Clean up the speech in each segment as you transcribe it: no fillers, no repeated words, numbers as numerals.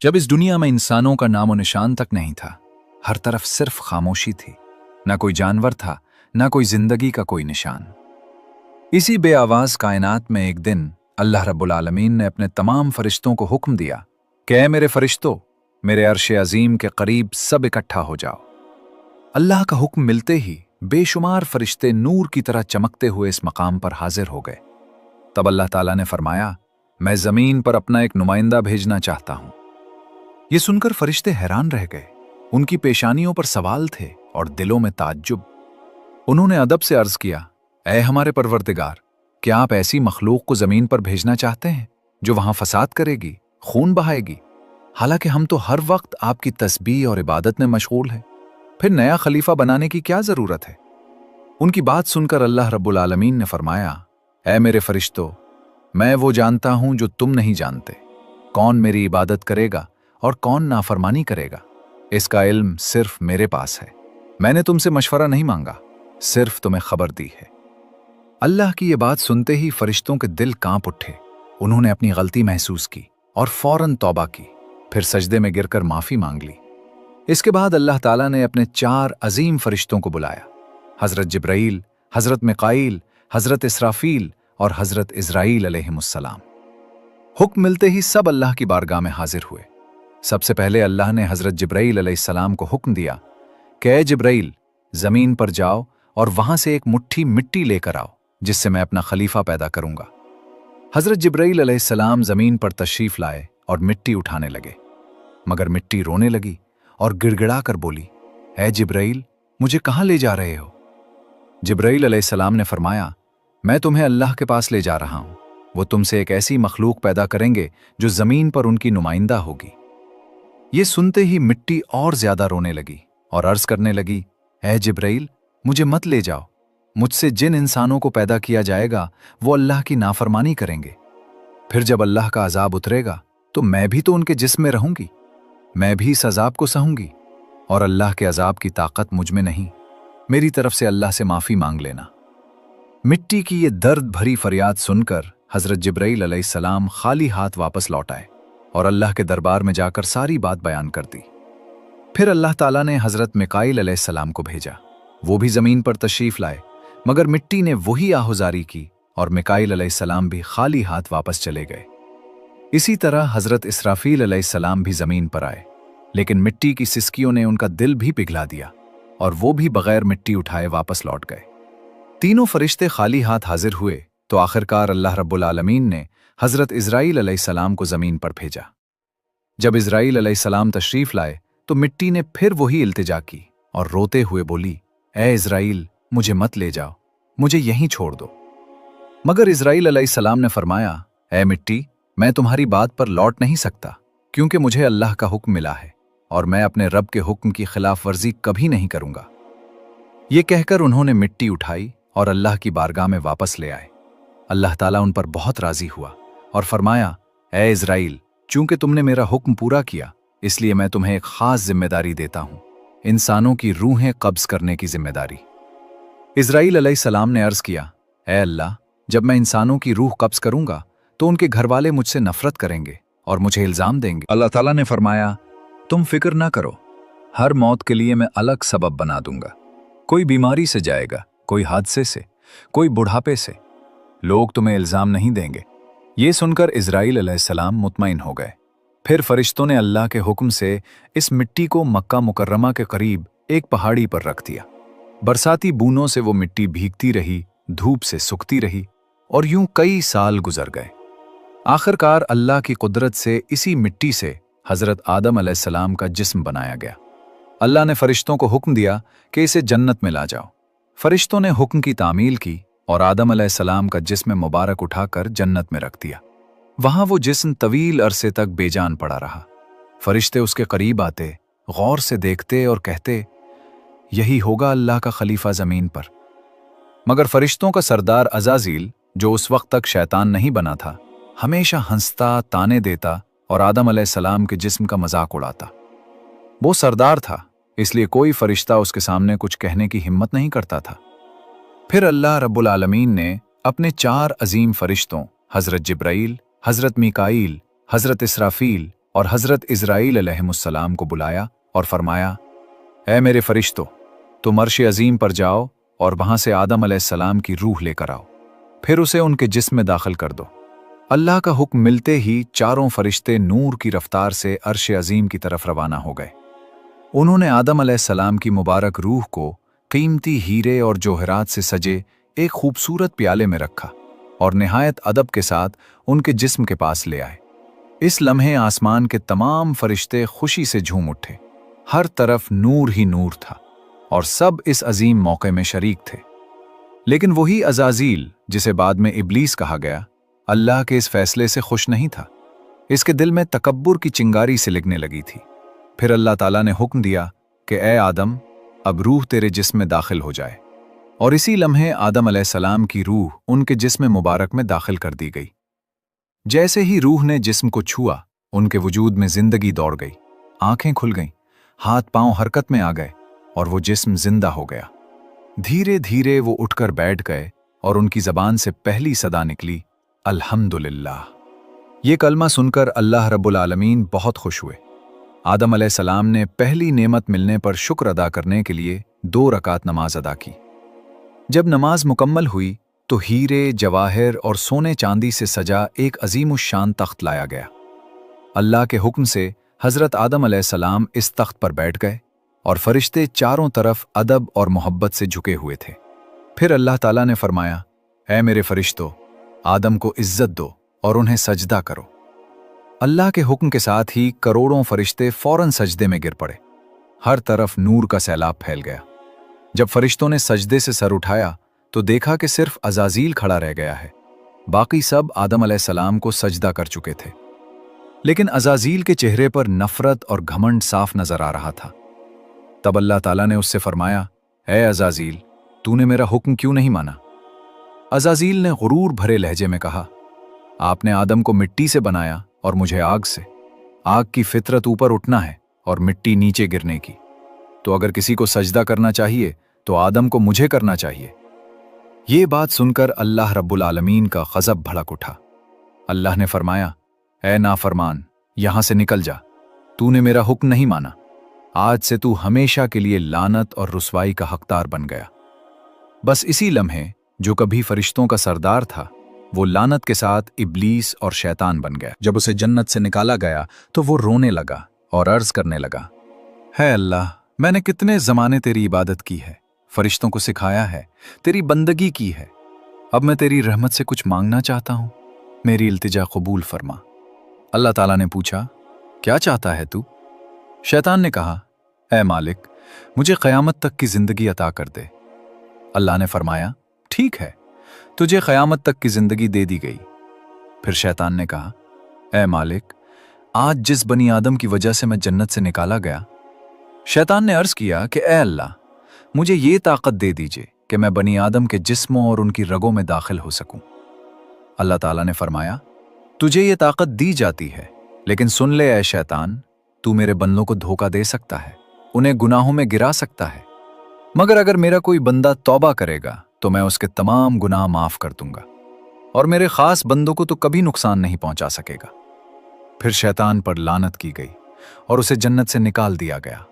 जब इस दुनिया में इंसानों का नामो निशान तक नहीं था, हर तरफ सिर्फ खामोशी थी। ना कोई जानवर था, ना कोई जिंदगी का कोई निशान। इसी बेआवाज कायनात में एक दिन अल्लाह रब्बुल आलमीन ने अपने तमाम फरिश्तों को हुक्म दिया कि ऐ मेरे फरिश्तों, मेरे अर्श अजीम के करीब सब इकट्ठा हो जाओ। अल्लाह का हुक्म मिलते ही बेशुमार फरिश्ते नूर की तरह चमकते हुए इस मकाम पर हाजिर हो गए। तब अल्लाह ताला ने फरमाया, मैं जमीन पर अपना एक नुमाइंदा भेजना चाहता हूं। ये सुनकर फरिश्ते हैरान रह गए। उनकी पेशानियों पर सवाल थे और दिलों में ताज्जुब। उन्होंने अदब से अर्ज किया, ऐ हमारे परवरदिगार, क्या आप ऐसी मखलूक को जमीन पर भेजना चाहते हैं जो वहां फसाद करेगी, खून बहाएगी? हालांकि हम तो हर वक्त आपकी तस्बीह और इबादत में मशगूल हैं। फिर नया खलीफा बनाने की क्या जरूरत है? उनकी बात सुनकर अल्लाह रब्बुल आलमीन ने फरमाया, ऐ मेरे फरिश्तों, मैं वो जानता हूं जो तुम नहीं जानते। कौन मेरी इबादत करेगा और कौन नाफरमानी करेगा, इसका इल्म सिर्फ मेरे पास है। मैंने तुमसे मशवरा नहीं मांगा, सिर्फ तुम्हें खबर दी है। अल्लाह की ये बात सुनते ही फरिश्तों के दिल कांप उठे। उन्होंने अपनी गलती महसूस की और फौरन तौबा की, फिर सजदे में गिरकर माफी मांग ली। इसके बाद अल्लाह ताला ने अपने 4 अजीम फरिश्तों को बुलाया, हजरत जिब्राईल, हजरत मिकाईल, हजरत इसराफील और हजरत इज़राईल अलैहिमुस्सलाम। हुक्म मिलते ही सब अल्लाह की बारगाह में हाजिर हुए। सबसे पहले अल्लाह ने हजरत जिब्राईल अलैहिस्सलाम को हुक्म दिया कि ऐ जिब्राईल, जमीन पर जाओ और वहां से एक मुट्ठी मिट्टी लेकर आओ जिससे मैं अपना खलीफा पैदा करूंगा। हजरत जिब्राईल अलैहिस्सलाम जमीन पर तशरीफ लाए और मिट्टी उठाने लगे, मगर मिट्टी रोने लगी और गिड़गिड़ा कर बोली, ऐ जिब्राईल, मुझे कहां ले जा रहे हो? जिब्राईल अलैहिस्सलाम ने फरमाया, मैं तुम्हें अल्लाह के पास ले जा रहा हूं। वो तुमसे एक ऐसी मखलूक पैदा करेंगे जो जमीन पर उनकी नुमाइंदा होगी। ये सुनते ही मिट्टी और ज्यादा रोने लगी और अर्ज करने लगी, ऐ जिब्राईल, मुझे मत ले जाओ। मुझसे जिन इंसानों को पैदा किया जाएगा वो अल्लाह की नाफरमानी करेंगे। फिर जब अल्लाह का अजाब उतरेगा तो मैं भी तो उनके जिस्म में रहूंगी। मैं भी इस अजाब को सहूंगी और अल्लाह के अजाब की ताकत मुझ में नहीं। मेरी तरफ से अल्लाह से माफी मांग लेना। मिट्टी की ये दर्द भरी फरियाद सुनकर हजरत जिब्राईल अलैहिस्सलाम खाली हाथ वापस लौट आए और अल्लाह के दरबार में जाकर सारी बात बयान कर दी। फिर अल्लाह ताला ने हजरत मिकाईल अलैहिस्सलाम को भेजा। वो भी जमीन पर तशरीफ लाए, मगर मिट्टी ने वही आहुजारी की और मिकाईल अलैहिस्सलाम भी खाली हाथ वापस चले गए। इसी तरह हजरत इसराफील अलैहिस्सलाम भी जमीन पर आए, लेकिन मिट्टी की सिसकियों ने उनका दिल भी पिघला दिया और वो भी बगैर मिट्टी उठाए वापस लौट गए। तीनों फरिश्ते खाली हाथ हाजिर हुए तो आखिरकार अल्लाह रब्बुल आलमीन ने हजरत इज़राईल अलैहिस्सलाम को जमीन पर भेजा। जब इज़राईल अलैहिस्सलाम तशरीफ लाए तो मिट्टी ने फिर वही इल्तिजा की और रोते हुए बोली, ऐ इज़राईल, मुझे मत ले जाओ, मुझे यहीं छोड़ दो। मगर इज़राईल अलैहिस्सलाम ने फरमाया, ऐ मिट्टी, मैं तुम्हारी बात पर लौट नहीं सकता, क्योंकि मुझे अल्लाह का हुक्म मिला है और मैं अपने रब के हुक्म की खिलाफ वर्जी कभी नहीं करूंगा। ये कहकर उन्होंने मिट्टी उठाई और अल्लाह की बारगाह में वापस ले आए। अल्लाह ताला उन पर बहुत राजी हुआ और फरमाया, ऐ इज़राईल, चूंकि तुमने मेरा हुक्म पूरा किया, इसलिए मैं तुम्हें एक खास जिम्मेदारी देता हूं, इंसानों की रूहें कब्ज करने की जिम्मेदारी। इज़राईल अलैहिस्सलाम ने अर्ज किया, ऐ अल्लाह, जब मैं इंसानों की रूह कब्ज करूंगा तो उनके घर वाले मुझसे नफरत करेंगे और मुझे इल्जाम देंगे। अल्लाह ताला ने फरमाया, तुम फिक्र ना करो, हर मौत के लिए मैं अलग सबब बना दूंगा। कोई बीमारी से जाएगा, कोई हादसे से, कोई बुढ़ापे से। लोग तुम्हें इल्जाम नहीं देंगे। ये सुनकर इज़राईल अलैहिस्सलाम मुतमईन हो गए। फिर फरिश्तों ने अल्लाह के हुक्म से इस मिट्टी को मक्का मुकर्रमा के करीब एक पहाड़ी पर रख दिया। बरसाती बूंदों से वो मिट्टी भीगती रही, धूप से सूखती रही और यूं कई साल गुजर गए। आखिरकार अल्लाह की कुदरत से इसी मिट्टी से हजरत आदम अलैहिस्सलाम का जिस्म बनाया गया। अल्लाह ने फरिश्तों को हुक्म दिया कि इसे जन्नत में ला जाओ। फरिश्तों ने हुक्म की तामील की और आदम अलैहिस्सलाम का जिस्म मुबारक उठाकर जन्नत में रख दिया। वहां वो जिस्म तवील अरसे तक बेजान पड़ा रहा। फरिश्ते उसके करीब आते, गौर से देखते और कहते, यही होगा अल्लाह का खलीफा जमीन पर। मगर फरिश्तों का सरदार अज़ाज़ील, जो उस वक्त तक शैतान नहीं बना था, हमेशा हंसता, ताने देता और आदम अलैहिस्सलाम के जिस्म का मजाक उड़ाता। वो सरदार था, इसलिए कोई फरिश्ता उसके सामने कुछ कहने की हिम्मत नहीं करता था। फिर अल्लाह रब्बुल आलमीन ने अपने 4 अजीम फरिश्तों हजरत जिब्राईल, हजरत मिकाईल, हजरत इसराफील और हज़रत इज़राइल अलैहिमुस्सलाम को बुलाया और फरमाया, ऐ मेरे फरिश्तों, तुम अर्श अज़ीम पर जाओ और वहां से आदम अलैहिस्सलाम की रूह लेकर आओ, फिर उसे उनके जिस्म में दाखिल कर दो। अल्लाह का हुक्म मिलते ही चारों फरिश्ते नूर की रफ्तार से अर्श अज़ीम की तरफ रवाना हो गए। उन्होंने आदम अलैहिस्सलाम की मुबारक रूह को कीमती हीरे और जोहरात से सजे एक खूबसूरत प्याले में रखा और निहायत अदब के साथ उनके जिस्म के पास ले आए। इस लम्हे आसमान के तमाम फरिश्ते खुशी से झूम उठे। हर तरफ नूर ही नूर था और सब इस अजीम मौके में शरीक थे। लेकिन वही अज़ाज़ील, जिसे बाद में इब्लीस कहा गया, अल्लाह के इस फैसले से खुश नहीं था। इसके दिल में तकब्बुर की चिंगारी सिलगने लगी थी। फिर अल्लाह ताला ने हुक्म दिया कि ए आदम, अब रूह तेरे जिस्म में दाखिल हो जाए। और इसी लम्हे आदम अलैहिस्सलाम की रूह उनके जिस्म मुबारक में दाखिल कर दी गई। जैसे ही रूह ने जिस्म को छुआ, उनके वजूद में जिंदगी दौड़ गई, आंखें खुल गईं, हाथ पांव हरकत में आ गए और वो जिस्म जिंदा हो गया। धीरे धीरे वो उठकर बैठ गए और उनकी जबान से पहली सदा निकली, अल्हम्दुलिल्लाह। ये कलमा सुनकर अल्लाह रब्बुल आलमीन बहुत खुश हुए। आदम अलैहिस्सलाम ने पहली नेमत मिलने पर शुक्र अदा करने के लिए 2 रकात नमाज अदा की। जब नमाज मुकम्मल हुई तो हीरे, जवाहिर और सोने चांदी से सजा एक अजीमुश्शान तख्त लाया गया। अल्लाह के हुक्म से हज़रत आदम अलैहिस्सलाम इस तख्त पर बैठ गए और फरिश्ते चारों तरफ अदब और मोहब्बत से झुके हुए थे। फिर अल्लाह ताला ने फरमाया, ऐ मेरे फरिश्तों, आदम को इज्जत दो और उन्हें सजदा करो। अल्लाह के हुक्म के साथ ही करोड़ों फरिश्ते फौरन सजदे में गिर पड़े। हर तरफ नूर का सैलाब फैल गया। जब फरिश्तों ने सजदे से सर उठाया तो देखा कि सिर्फ अज़ाज़ील खड़ा रह गया है। बाकी सब आदम अलैहिस्सलाम को सजदा कर चुके थे। लेकिन अज़ाज़ील के चेहरे पर नफरत और घमंड साफ नजर आ रहा था। तब अल्लाह ताला ने उससे फरमाया, ऐ अज़ाज़ील, तूने मेरा हुक्म क्यों नहीं माना? अज़ाज़ील ने गुरूर भरे लहजे में कहा, आपने आदम को मिट्टी से बनाया और मुझे आग से। आग की फितरत ऊपर उठना है और मिट्टी नीचे गिरने की। तो अगर किसी को सजदा करना चाहिए तो आदम को मुझे करना चाहिए। ये बात सुनकर अल्लाह रब्बुल आलमीन का गज़ब भड़क उठा। अल्लाह ने फरमाया, ऐ नाफरमान, यहां से निकल जा, तूने मेरा हुक्म नहीं माना। आज से तू हमेशा के लिए लानत और रुसवाई का हकदार बन गया। बस इसी लम्हे जो कभी फरिश्तों का सरदार था, वो लानत के साथ इब्लीस और शैतान बन गया। जब उसे जन्नत से निकाला गया तो वो रोने लगा और अर्ज करने लगा, है अल्लाह, मैंने कितने ज़माने तेरी इबादत की है, फरिश्तों को सिखाया है, तेरी बंदगी की है। अब मैं तेरी रहमत से कुछ मांगना चाहता हूं, मेरी इल्तिजा कबूल फरमा। अल्लाह ताला ने पूछा, क्या चाहता है तू? शैतान ने कहा, ऐ मालिक, मुझे क़यामत तक की जिंदगी अता कर दे। अल्लाह ने फरमाया, ठीक है, तुझे क़यामत तक की जिंदगी दे दी गई। फिर शैतान ने कहा, ऐ मालिक, आज जिस बनी आदम की वजह से मैं जन्नत से निकाला गया। शैतान ने अर्ज किया कि ऐ अल्लाह, मुझे ये ताकत दे दीजिए कि मैं बनी आदम के जिस्मों और उनकी रगों में दाखिल हो सकूं। अल्लाह ताला ने फरमाया, तुझे ये ताकत दी जाती है, लेकिन सुन ले ऐ शैतान, तू मेरे बंदों को धोखा दे सकता है, उन्हें गुनाहों में गिरा सकता है, मगर अगर मेरा कोई बंदा तौबा करेगा तो मैं उसके तमाम गुनाह माफ कर दूंगा और मेरे खास बंदों को तो कभी नुकसान नहीं पहुंचा सकेगा। फिर शैतान पर लानत की गई और उसे जन्नत से निकाल दिया गया।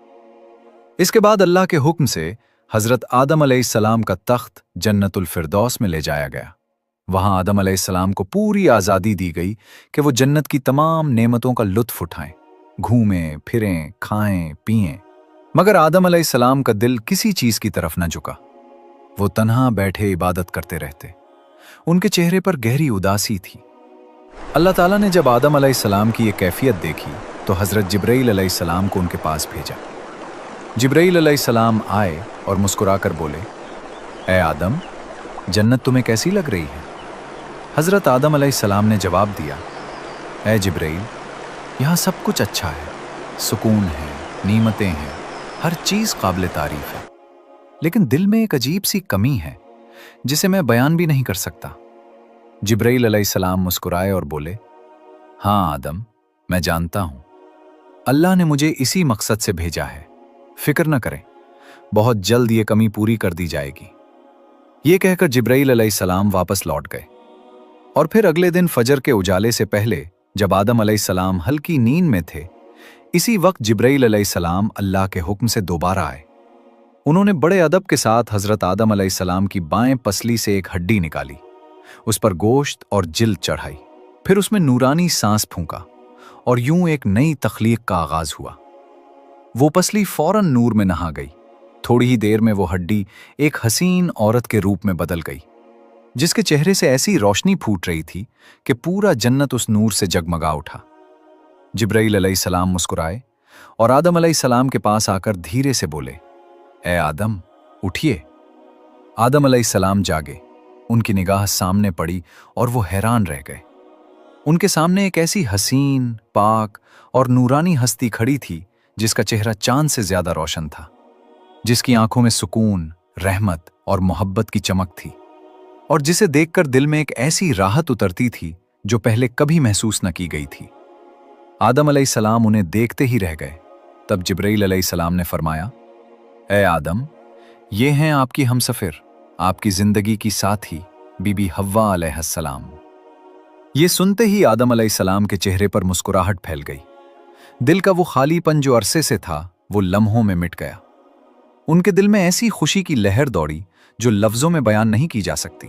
इसके बाद अल्लाह के हुक्म से हजरत आदम अलैहिस्सलाम का तख्त जन्नतुल फिरदौस में ले जाया गया। वहां आदम अलैहिस्सलाम को पूरी आज़ादी दी गई कि वो जन्नत की तमाम नेमतों का लुत्फ उठाएं, घूमें फिरें, खाएं पिएं। मगर आदम अलैहिस्सलाम का दिल किसी चीज की तरफ न झुका। वो तन्हा बैठे इबादत करते रहते। उनके चेहरे पर गहरी उदासी थी। अल्लाह ताला ने जब आदम अलैहिस्सलाम की ये कैफियत देखी तो हजरत जिब्राइल अलैहिस्सलाम को उनके पास भेजा। जिब्राइल अलैहिस्सलाम आए और मुस्कुराकर बोले, ऐ आदम, जन्नत तुम्हें कैसी लग रही है? हजरत आदम अलैहिस्सलाम ने जवाब दिया, ऐ जिब्राइल, यहाँ सब कुछ अच्छा है, सुकून है, नीमतें हैं, हर चीज काबिल तारीफ है, लेकिन दिल में एक अजीब सी कमी है जिसे मैं बयान भी नहीं कर सकता। जिब्राइल अलैहिस्सलाम मुस्कुराए और बोले, हाँ आदम, मैं जानता हूं, अल्लाह ने मुझे इसी मकसद से भेजा है, फिक्र न करें, बहुत जल्द ये कमी पूरी कर दी जाएगी। ये कहकर जिब्राइल अलैहिस्सलाम वापस लौट गए और फिर अगले दिन फजर के उजाले से पहले जब आदम अलैहिस्सलाम हल्की नींद में थे, इसी वक्त जिब्राइल अलैहिस्सलाम अल्लाह के हुक्म से दोबारा आए। उन्होंने बड़े अदब के साथ हजरत आदम अलैहिस्सलाम की बाएं पसली से एक हड्डी निकाली, उस पर गोश्त और जिल्द चढ़ाई, फिर उसमें नूरानी सांस फूंका और यूं एक नई तख्लीक का आगाज हुआ। वो पसली फौरन नूर में नहा गई। थोड़ी ही देर में वो हड्डी एक हसीन औरत के रूप में बदल गई, जिसके चेहरे से ऐसी रोशनी फूट रही थी कि पूरा जन्नत उस नूर से जगमगा उठा। जिब्राइल अलैहिस्सलाम मुस्कुराए और आदम अलैहिस्सलाम के पास आकर धीरे से बोले, ए आदम, उठिए। आदम अलैहिस्सलाम जागे, उनकी निगाह सामने पड़ी और वो हैरान रह गए। उनके सामने एक ऐसी हसीन, पाक और नूरानी हस्ती खड़ी थी जिसका चेहरा चांद से ज्यादा रोशन था, जिसकी आंखों में सुकून, रहमत और मोहब्बत की चमक थी, और जिसे देखकर दिल में एक ऐसी राहत उतरती थी जो पहले कभी महसूस न की गई थी। आदम अलैहिस्सलाम उन्हें देखते ही रह गए। तब जिब्राइल अलैहिस्सलाम ने फरमाया, ए आदम, ये हैं आपकी हमसफर, आपकी जिंदगी की साथी बीबी हव्वा अलैहिस्सलाम। ये सुनते ही आदम अलैहिस्सलाम के चेहरे पर मुस्कुराहट फैल गई। दिल का वो खालीपन जो अरसे से था, वो लम्हों में मिट गया। उनके दिल में ऐसी खुशी की लहर दौड़ी जो लफ्जों में बयान नहीं की जा सकती।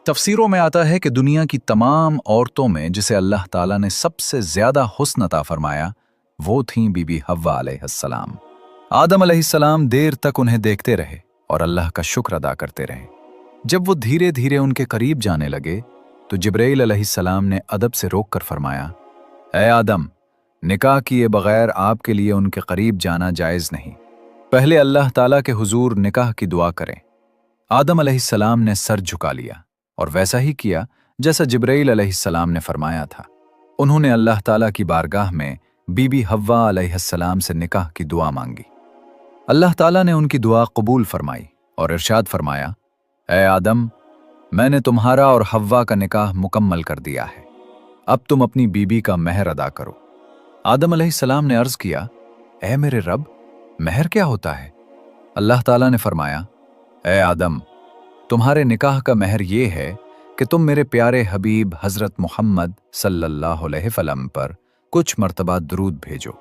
तफसीरों में आता है कि दुनिया की तमाम औरतों में जिसे अल्लाह ताला ने सबसे ज्यादा हुस्न अता फरमाया, वो थीं बीबी हव्वा अलैहिस्सलाम। आदम अलैहिस्सलाम देर तक उन्हें देखते रहे और अल्लाह का शुक्र अदा करते रहे। जब वो धीरे धीरे उनके करीब जाने लगे तो जिब्राइल अलैहिस्सलाम ने अदब से रोक कर फरमाया, ए आदम, निकाह किए बगैर आपके लिए उनके करीब जाना जायज नहीं। पहले अल्लाह ताला के हुजूर निकाह की दुआ करें। आदम अलैहिस्सलाम ने सर झुका लिया और वैसा ही किया जैसा जिब्राइल अलैहिस्सलाम ने फरमाया था। उन्होंने अल्लाह ताला की बारगाह में बीबी हव्वा अलैहिस्सलाम से निकाह की दुआ मांगी। अल्लाह ताला ने उनकी दुआ कबूल फरमाई और इरशाद फरमाया, ए आदम, मैंने तुम्हारा और हव्वा का निकाह मुकम्मल कर दिया है। अब तुम अपनी बीबी का महर अदा करो। आदम अलैहिस्सलाम ने अर्ज किया, ए मेरे रब, महर क्या होता है? अल्लाह ताला ने फरमाया, ए आदम, तुम्हारे निकाह का महर ये है कि तुम मेरे प्यारे हबीब हजरत मोहम्मद सल्लल्लाहु अलैहि वसल्लम पर कुछ मर्तबा दुरूद भेजो।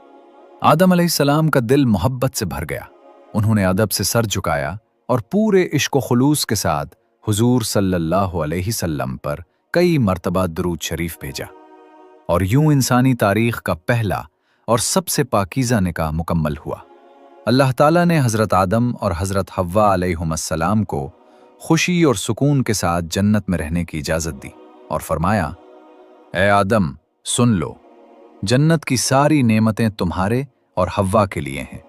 आदम अलैहिस्सलाम का दिल मोहब्बत से भर गया। उन्होंने अदब से सर झुकाया और पूरे इश्क खुलूस के साथ हुजूर सल्लल्लाहु अलैहि वसल्लम पर कई मर्तबा दुरूद शरीफ भेजा, और यूं इंसानी तारीख का पहला और सबसे पाकीज़ा निकाह मुकम्मल हुआ। अल्लाह ताला ने हज़रत आदम और हज़रत हव्वा अलैहिमुस्सलाम को खुशी और सुकून के साथ जन्नत में रहने की इजाज़त दी और फरमाया, ए आदम, सुन लो, जन्नत की सारी नेमतें तुम्हारे और हव्वा के लिए हैं।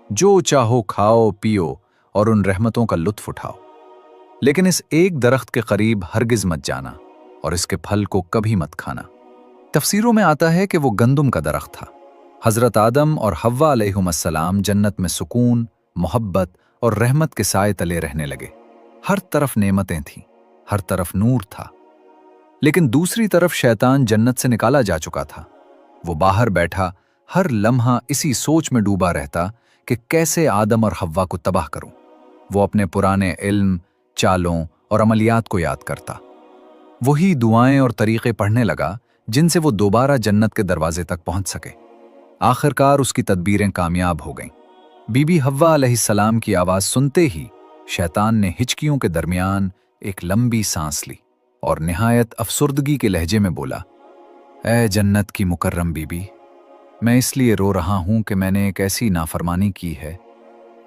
जो चाहो खाओ पियो और उन रहमतों का लुत्फ उठाओ, लेकिन इस एक दरख्त के करीब हरगिज मत जाना और इसके फल को कभी मत खाना। तफसीरों में आता है कि वो गंदुम का दरख्त था। हज़रत आदम और हव्वा अलैहिमुस्सलाम जन्नत में सुकून, मोहब्बत और रहमत के साए तले रहने लगे। हर तरफ नेमतें थीं, हर तरफ नूर था, लेकिन दूसरी तरफ शैतान जन्नत से निकाला जा चुका था। वो बाहर बैठा हर लम्हा इसी सोच में डूबा रहता कि कैसे आदम और हव्वा को तबाह करूं। वो अपने पुराने इल्म, चालों और अमलियात को याद करता, वही दुआएं और तरीक़े पढ़ने लगा जिनसे वो दोबारा जन्नत के दरवाजे तक पहुंच सके। आखिरकार उसकी तदबीरें कामयाब हो गईं। बीबी हव्वा अलैहिस्सलाम की आवाज़ सुनते ही शैतान ने हिचकियों के दरमियान एक लंबी सांस ली और निहायत अफसुर्दगी के लहजे में बोला, ए जन्नत की मुकर्रम बीबी, मैं इसलिए रो रहा हूं कि मैंने एक ऐसी नाफरमानी की है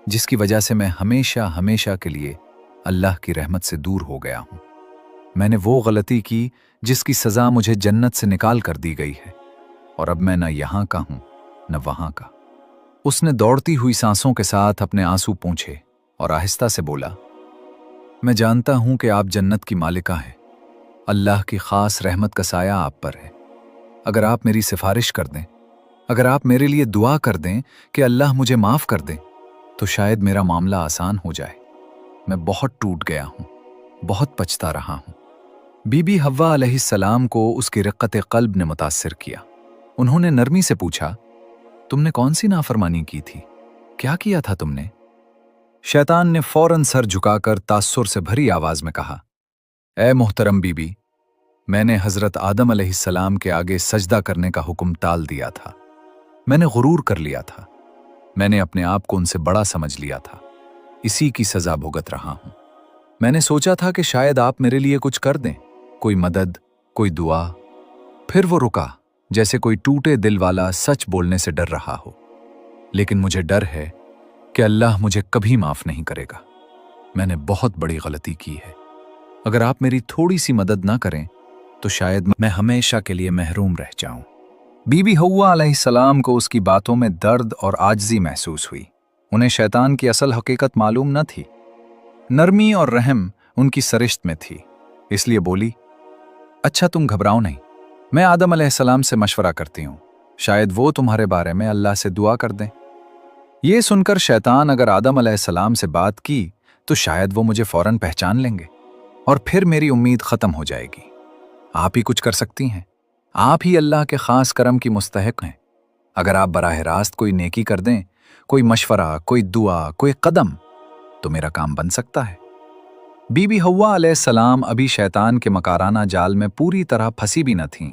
जिसकी वजह से मैं हमेशा हमेशा के लिए अल्लाह की रहमत से दूर हो गया हूं। मैंने वो गलती की जिसकी सज़ा मुझे जन्नत से निकाल कर दी गई है, और अब मैं न यहाँ का हूं न वहाँ का। उसने दौड़ती हुई सांसों के साथ अपने आंसू पोंछे और आहिस्ता से बोला, मैं जानता हूं कि आप जन्नत की मालिका हैं। अल्लाह की खास रहमत का साया आप पर है। अगर आप मेरी सिफारिश कर दें, अगर आप मेरे लिए दुआ कर दें कि अल्लाह मुझे माफ़ कर दें, तो शायद मेरा मामला आसान हो जाए। मैं बहुत टूट गया हूं, बहुत पछता रहा हूं। बीबी हव्वा अलैहिस्सलाम को उसकी रिक़्क़त क़ल्ब ने मुतासिर किया। उन्होंने नरमी से पूछा, तुमने कौन सी नाफरमानी की थी? क्या किया था तुमने? शैतान ने फौरन सर झुकाकर तास्सुर से भरी आवाज में कहा, ए मोहतरम बीबी, मैंने हजरत आदम अलैहिस्सलाम के आगे सजदा करने का हुक्म टाल दिया था। मैंने गुरूर कर लिया था। मैंने अपने आप को उनसे बड़ा समझ लिया था। इसी की सजा भुगत रहा हूं। मैंने सोचा था कि शायद आप मेरे लिए कुछ कर दें, कोई मदद, कोई दुआ। फिर वो रुका, जैसे कोई टूटे दिल वाला सच बोलने से डर रहा हो। लेकिन मुझे डर है कि अल्लाह मुझे कभी माफ नहीं करेगा। मैंने बहुत बड़ी गलती की है। अगर आप मेरी थोड़ी सी मदद ना करें तो शायद मैं हमेशा के लिए महरूम रह जाऊं। बीबी हव्वा अलैहिस्सलाम को उसकी बातों में दर्द और आजिज़ी महसूस हुई। उन्हें शैतान की असल हकीकत मालूम न थी। नरमी और रहम उनकी सरिश्त में थी, इसलिए बोली, अच्छा तुम घबराओ नहीं, मैं आदम अलैहिस्सलाम से मशवरा करती हूँ, शायद वो तुम्हारे बारे में अल्लाह से दुआ कर दें। ये सुनकर शैतान अगर आदम अलैहिस्सलाम से बात की तो शायद वो मुझे फौरन पहचान लेंगे और फिर मेरी उम्मीद खत्म हो जाएगी। आप ही कुछ कर सकती हैं। आप ही अल्लाह के खास करम की मुस्तहिक हैं। अगर आप बराह रास्त कोई नेकी कर दें, कोई मशवरा, कोई दुआ, कोई कदम, तो मेरा काम बन सकता है। बीबी हव्वा अलैहिस्सलाम अभी शैतान के मकाराना जाल में पूरी तरह फंसी भी न थीं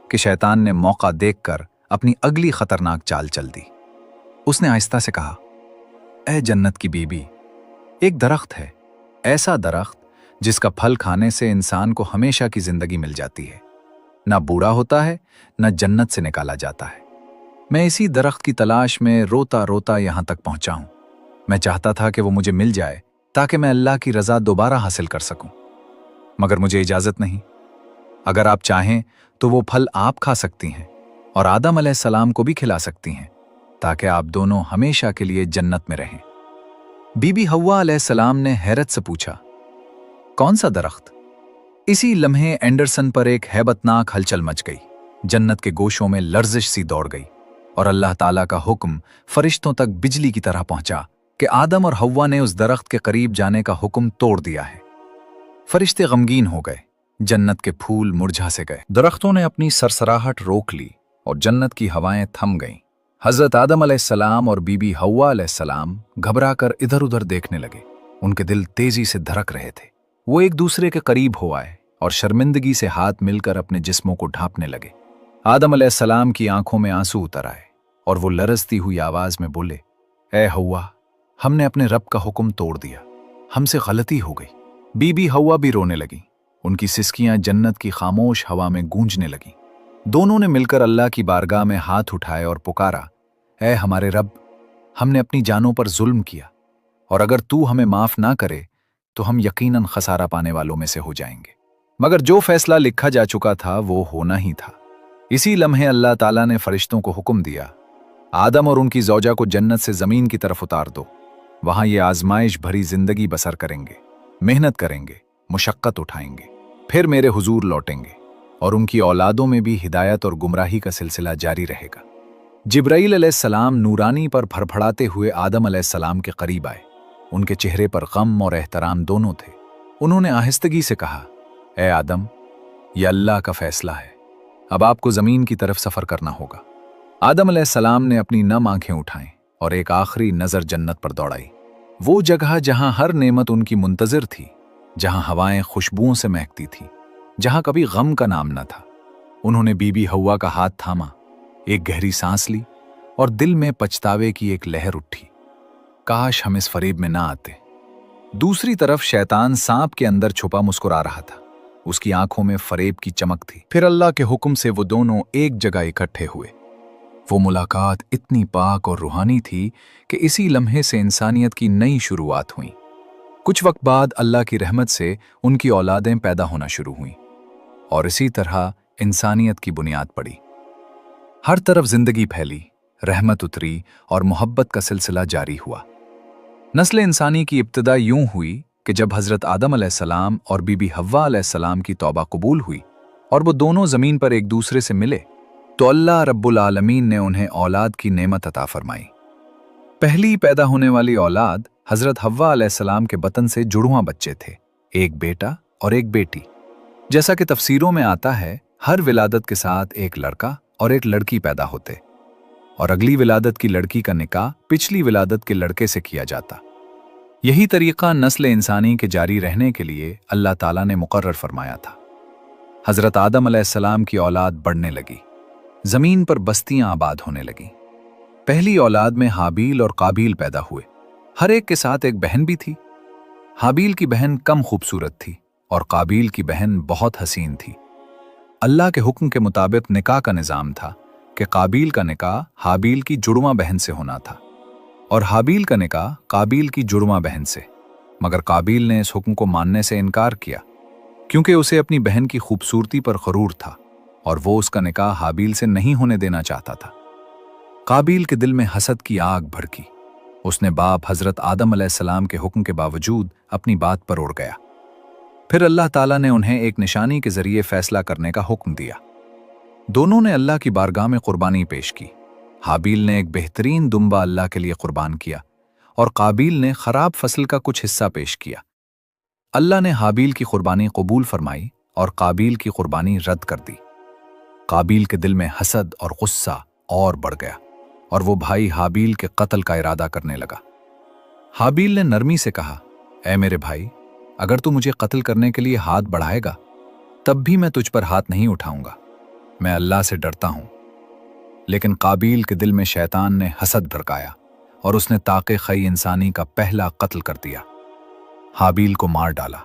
कि शैतान ने मौका देखकर अपनी अगली खतरनाक चाल चल दी। उसने आहिस्ता से कहा, ए जन्नत की बीबी, एक दरख्त है, ऐसा दरख्त जिसका फल खाने से इंसान को हमेशा की जिंदगी मिल जाती है, ना बूढ़ा होता है, ना जन्नत से निकाला जाता है। मैं इसी दरख्त की तलाश में रोता रोता यहां तक पहुंचा हूं। मैं चाहता था कि वो मुझे मिल जाए ताकि मैं अल्लाह की रजा दोबारा हासिल कर सकूं, मगर मुझे इजाजत नहीं। अगर आप चाहें तो वो फल आप खा सकती हैं और आदम अलैहिस्सलाम को भी खिला सकती हैं, ताकि आप दोनों हमेशा के लिए जन्नत में रहें। बीबी हव्वा अलैहिस्सलाम ने हैरत से पूछा, कौन सा दरख्त? इसी लम्हे एंडरसन पर एक हैबतनाक हलचल मच गई। जन्नत के गोशों में लर्जिश सी दौड़ गई और अल्लाह ताला का हुक्म फरिश्तों तक बिजली की तरह पहुंचा कि आदम और हव्वा ने उस दरख्त के करीब जाने का हुक्म तोड़ दिया है। फरिश्ते गमगीन हो गए, जन्नत के फूल मुरझा से गए, दरख्तों ने अपनी सरसराहट रोक ली और जन्नत की हवाएं थम गईं। हजरत आदम अलैहिस्सलाम और बीबी हव्वा अलैहिस्सलाम घबराकर इधर उधर देखने लगे। उनके दिल तेजी से धड़क रहे थे। वो एक दूसरे के करीब हो आए और शर्मिंदगी से हाथ मिलकर अपने जिस्मों को ढांपने लगे। आदम अलैहिस्सलाम की आंखों में आंसू उतर आए और वो लरजती हुई आवाज में बोले, ए हव्वा, हमने अपने रब का हुक्म तोड़ दिया, हमसे गलती हो गई। बीबी हव्वा भी रोने लगी। उनकी सिसकियां जन्नत की खामोश हवा में गूंजने लगीं। दोनों ने मिलकर अल्लाह की बारगाह में हाथ उठाए और पुकारा, ए हमारे रब, हमने अपनी जानों पर जुल्म किया और अगर तू हमें माफ ना करे तो हम यकीनन खसारा पाने वालों में से हो जाएंगे। मगर जो फैसला लिखा जा चुका था वो होना ही था। इसी लम्हे अल्लाह ताला ने फरिश्तों को हुक्म दिया, आदम और उनकी ज़ौजा को जन्नत से ज़मीन की तरफ उतार दो। वहां ये आजमाइश भरी जिंदगी बसर करेंगे, मेहनत करेंगे, मुशक्कत उठाएंगे, फिर मेरे हुजूर लौटेंगे और उनकी औलादों में भी हिदायत और गुमराही का सिलसिला जारी रहेगा। जिब्राईल अलैहिस्सलाम नूरानी पर फड़फड़ाते हुए आदम अलैहिस्सलाम के करीब आए। उनके चेहरे पर गम और एहतराम दोनों थे। उन्होंने आहिस्तगी से कहा, ए आदम, यह अल्लाह का फैसला है, अब आपको जमीन की तरफ सफर करना होगा। आदम अलैहिस्सलाम ने अपनी नम आंखें उठाईं और एक आखिरी नजर जन्नत पर दौड़ाई। वो जगह जहां हर नेमत उनकी मुंतजिर थी, जहां हवाएं खुशबुओं से महकती थीं, जहां कभी गम का नाम न था। उन्होंने बीबी हव्वा का हाथ थामा, एक गहरी सांस ली और दिल में पछतावे की एक लहर उठी। काश हम इस फरेब में ना आते। दूसरी तरफ शैतान सांप के अंदर छुपा मुस्कुरा रहा था। उसकी आंखों में फरेब की चमक थी। फिर अल्लाह के हुक्म से वो दोनों एक जगह इकट्ठे हुए। वो मुलाकात इतनी पाक और रूहानी थी कि इसी लम्हे से इंसानियत की नई शुरुआत हुई। कुछ वक्त बाद अल्लाह की रहमत से उनकी औलादें पैदा होना शुरू हुईं और इसी तरह इंसानियत की बुनियाद पड़ी। हर तरफ जिंदगी फैली, रहमत उतरी और मोहब्बत का सिलसिला जारी हुआ। नस्ल इंसानी की इब्तिदा यूं हुई कि जब हजरत आदम अलैहिस्सलाम और बीबी हव्वा अलैहिस्सलाम की तौबा कबूल हुई और वो दोनों जमीन पर एक दूसरे से मिले, तो अल्लाह रब्बुल आलमीन ने उन्हें औलाद की नेमत अता फरमाई। पहली पैदा होने वाली औलाद हजरत हव्वा अलैहिस्सलाम के बतन से जुड़वां बच्चे थे, एक बेटा और एक बेटी। जैसा कि तफसीरों में आता है, हर विलादत के साथ एक लड़का और एक लड़की पैदा होते और अगली विलादत की लड़की का निकाह पिछली विलादत के लड़के से किया जाता। यही तरीका नस्ल इंसानी के जारी रहने के लिए अल्लाह ताला ने मुकर्रर फरमाया था। हजरत आदम अलैहिस्सलाम की औलाद बढ़ने लगी। जमीन पर बस्तियां आबाद होने लगीं। पहली औलाद में हाबील और काबील पैदा हुए। हर एक के साथ एक बहन भी थी। हाबील की बहन कम खूबसूरत थी और काबील की बहन बहुत हसीन थी। अल्लाह के हुक्म के मुताबिक निकाह का निज़ाम था कि काबील का निकाह हाबील की जुड़वां बहन से होना था और हाबील का निकाह काबील की जुड़वां बहन से। मगर काबील ने इस हुक्म को मानने से इनकार किया क्योंकि उसे अपनी बहन की खूबसूरती पर गरूर था और वो उसका निकाह हाबील से नहीं होने देना चाहता था। काबील के दिल में हसद की आग भड़की। उसने बाप हजरत आदम अलैहिस्सलाम के हुक्म के बावजूद अपनी बात पर अड़ गया। फिर अल्लाह ताला ने उन्हें एक निशानी के जरिए फैसला करने का हुक्म दिया। दोनों ने अल्लाह की बारगाह में कुर्बानी पेश की। हाबील ने एक बेहतरीन दुम्बा अल्लाह के लिए कुर्बान किया और काबील ने खराब फसल का कुछ हिस्सा पेश किया। अल्लाह ने हाबील की कुर्बानी कबूल फरमाई और काबील की कुर्बानी रद्द कर दी। काबील के दिल में हसद और गुस्सा और बढ़ गया और वो भाई हाबील के कत्ल का इरादा करने लगा। हाबील ने नरमी से कहा, ऐ मेरे भाई, अगर तू मुझे कत्ल करने के लिए हाथ बढ़ाएगा तब भी मैं तुझ पर हाथ नहीं उठाऊंगा। मैं अल्लाह से डरता हूं। लेकिन काबील के दिल में शैतान ने हसद भड़काया और उसने ताक़े खई इंसानी का पहला कत्ल कर दिया। हाबील को मार डाला।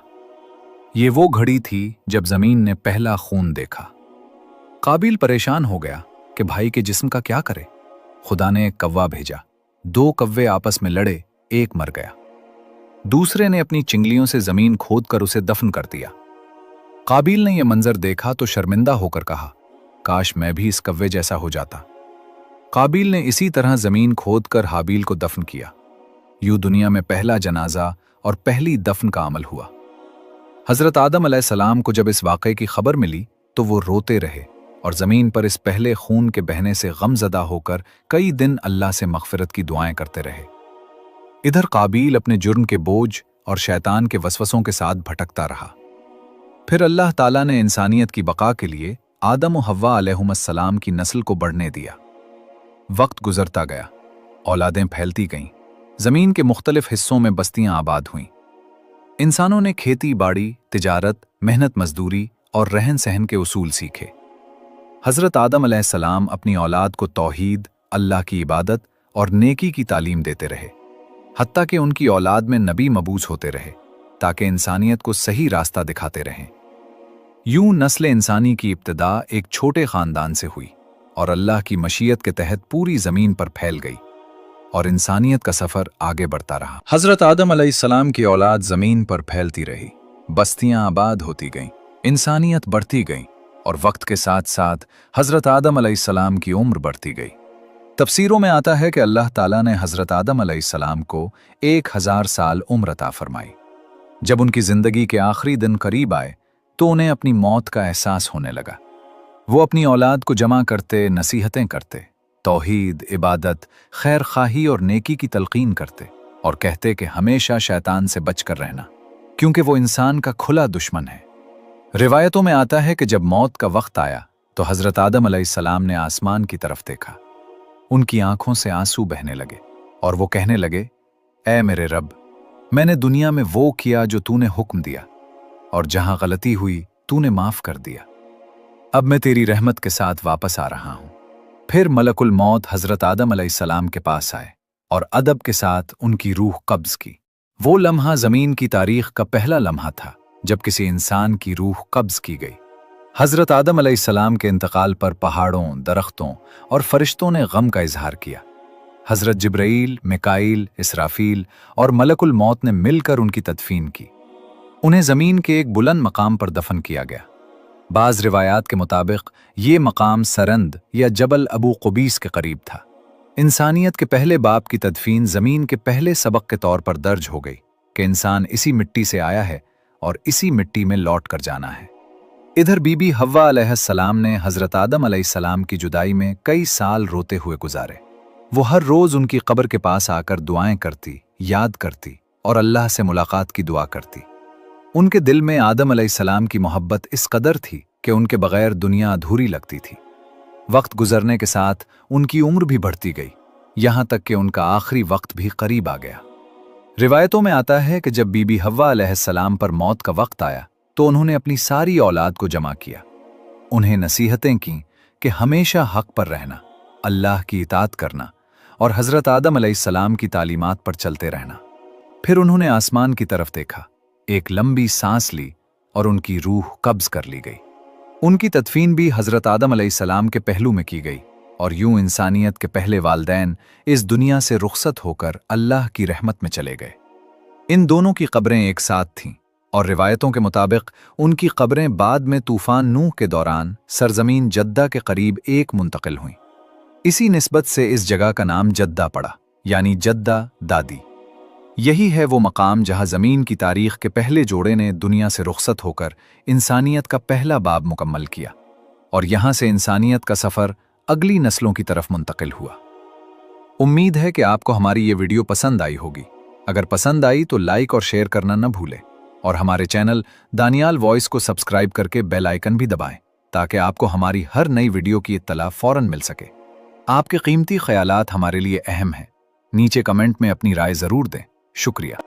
ये वो घड़ी थी जब जमीन ने पहला खून देखा। काबील परेशान हो गया कि भाई के जिस्म का क्या करे। खुदा ने एक कव्वा भेजा। 2 कव्वे आपस में लड़े, एक मर गया। दूसरे ने अपनी चिंगलियों से जमीन खोदकर उसे दफन कर दिया। काबील ने यह मंजर देखा तो शर्मिंदा होकर कहा, काश मैं भी इस कव्वे जैसा हो जाता। काबील ने इसी तरह जमीन खोदकर हाबील को दफन किया। यूं दुनिया में पहला जनाजा और पहली दफन का अमल हुआ। हजरत आदम अलैहिस्सलाम को जब इस वाक़े की खबर मिली तो वो रोते रहे और जमीन पर इस पहले खून के बहने से गमजदा होकर कई दिन अल्लाह से मग़फ़िरत की दुआएं करते रहे। इधर काबील अपने जुर्म के बोझ और शैतान के वसवसों के साथ भटकता रहा। फिर अल्लाह ताला ने इंसानियत की बका के लिए आदम और हव्वा अलैहिमुस्सलाम की नस्ल को बढ़ने दिया। वक्त गुजरता गया, औलादें फैलती गईं, जमीन के मुख्तलिफ हिस्सों में बस्तियां आबाद हुईं। इंसानों ने खेती बाड़ी, तिजारत, मेहनत मजदूरी और रहन सहन के उसूल सीखे। हजरत आदम अलैहिस्सलाम अपनी औलाद को तौहीद, अल्लाह की इबादत और नेकी की तालीम देते रहे, हत्ता कि उनकी औलाद में नबी मबूस होते रहे ताकि इंसानियत को सही रास्ता दिखाते रहें। यूं नस्ल इंसानी की इब्तिदा एक छोटे खानदान से हुई और अल्लाह की मशीयत के तहत पूरी जमीन पर फैल गई और इंसानियत का सफर आगे बढ़ता रहा। हजरत आदम अलैहिस्सलाम की औलाद जमीन पर फैलती रही, बस्तियां आबाद होती गईं, इंसानियत बढ़ती गई और वक्त के साथ साथ हजरत आदम अलैहिस्सलाम की उम्र बढ़ती गई। तफसीरों में आता है कि अल्लाह ताला ने हजरत आदम अलैहिस्सलाम को 1000 साल उम्र अता फरमाई। जब उनकी जिंदगी के आखिरी दिन करीब आए तो उन्हें अपनी मौत का एहसास होने लगा। वो अपनी औलाद को जमा करते, नसीहतें करते, तौहीद, इबादत, खैर खाही और नेकी की तलकीन करते और कहते कि हमेशा शैतान से बचकर रहना क्योंकि वो इंसान का खुला दुश्मन है। रिवायतों में आता है कि जब मौत का वक्त आया तो हजरत आदम अलैहिस्सलाम ने आसमान की तरफ देखा। उनकी आंखों से आंसू बहने लगे और वो कहने लगे, ऐ मेरे रब, मैंने दुनिया में वो किया जो तूने हुक्म दिया और जहां गलती हुई तूने माफ कर दिया। अब मैं तेरी रहमत के साथ वापस आ रहा हूं। फिर मलकुल मौत हजरत आदम अलैहिस्सलाम के पास आए और अदब के साथ उनकी रूह कब्ज की। वो लम्हा जमीन की तारीख का पहला लम्हा था जब किसी इंसान की रूह कब्ज की गई। हजरत आदम अलैहिस्सलाम के इंतकाल पर पहाड़ों, दरख्तों और फरिश्तों ने गम का इजहार किया। हजरत जिब्राईल, मिकाईल, इसराफील और मलकुल मौत ने मिलकर उनकी तदफीन की। उन्हें जमीन के एक बुलंद मकाम पर दफन किया गया। बाज़ रिवायात के मुताबिक ये मकाम सरंद या जबल अबू क़ुबीस के करीब था। इंसानियत के पहले बाप की तदफीन जमीन के पहले सबक के तौर पर दर्ज हो गई कि इंसान इसी मिट्टी से आया है और इसी मिट्टी में लौट कर जाना है। इधर बीबी हव्वा अलैहिस्सलाम ने हजरत आदम अलैहिस्सलाम की जुदाई में कई साल रोते हुए गुजारे। वो हर रोज उनकी कब्र के पास आकर दुआएं करती, याद करती और अल्लाह से मुलाकात की दुआ करती। उनके दिल में आदम अलैहिस्सलाम की मोहब्बत इस कदर थी कि उनके बगैर दुनिया अधूरी लगती थी। वक्त गुजरने के साथ उनकी उम्र भी बढ़ती गई, यहाँ तक कि उनका आखिरी वक्त भी करीब आ गया। रिवायतों में आता है कि जब बीबी हव्वा अलैहिस्सलाम पर मौत का वक्त आया तो उन्होंने अपनी सारी औलाद को जमा किया, उन्हें नसीहतें की कि हमेशा हक पर रहना, अल्लाह की इताअत करना और हज़रत आदम अलैहिस्सलाम की तालीमात पर चलते रहना। फिर उन्होंने आसमान की तरफ देखा, एक लंबी सांस ली और उनकी रूह कब्ज कर ली गई। उनकी तदफीन भी हज़रत आदम अलैहिस्सलाम के पहलू में की गई और यूं इंसानियत के पहले वालदैन इस दुनिया से रुखसत होकर अल्लाह की रहमत में चले गए। इन दोनों की कब्रें एक साथ थीं और रिवायतों के मुताबिक उनकी कब्रें बाद में तूफान नूह के दौरान सरजमीन जद्दा के करीब एक मुंतकिल हुईं। इसी निस्बत से इस जगह का नाम जद्दा पड़ा, यानी जद्दा दादी। यही है वो मकाम जहां ज़मीन की तारीख के पहले जोड़े ने दुनिया से रुखसत होकर इंसानियत का पहला बाब मुकम्मल किया और यहां से इंसानियत का सफ़र अगली नस्लों की तरफ मुंतकिल हुआ। उम्मीद है कि आपको हमारी ये वीडियो पसंद आई होगी। अगर पसंद आई तो लाइक और शेयर करना न भूलें और हमारे चैनल दानियाल वॉइस को सब्सक्राइब करके बेल आइकन भी दबाएं ताकि आपको हमारी हर नई वीडियो की इत्तला फौरन मिल सके। आपके कीमती ख्यालात हमारे लिए अहम हैं। नीचे कमेंट में अपनी राय ज़रूर दें। शुक्रिया।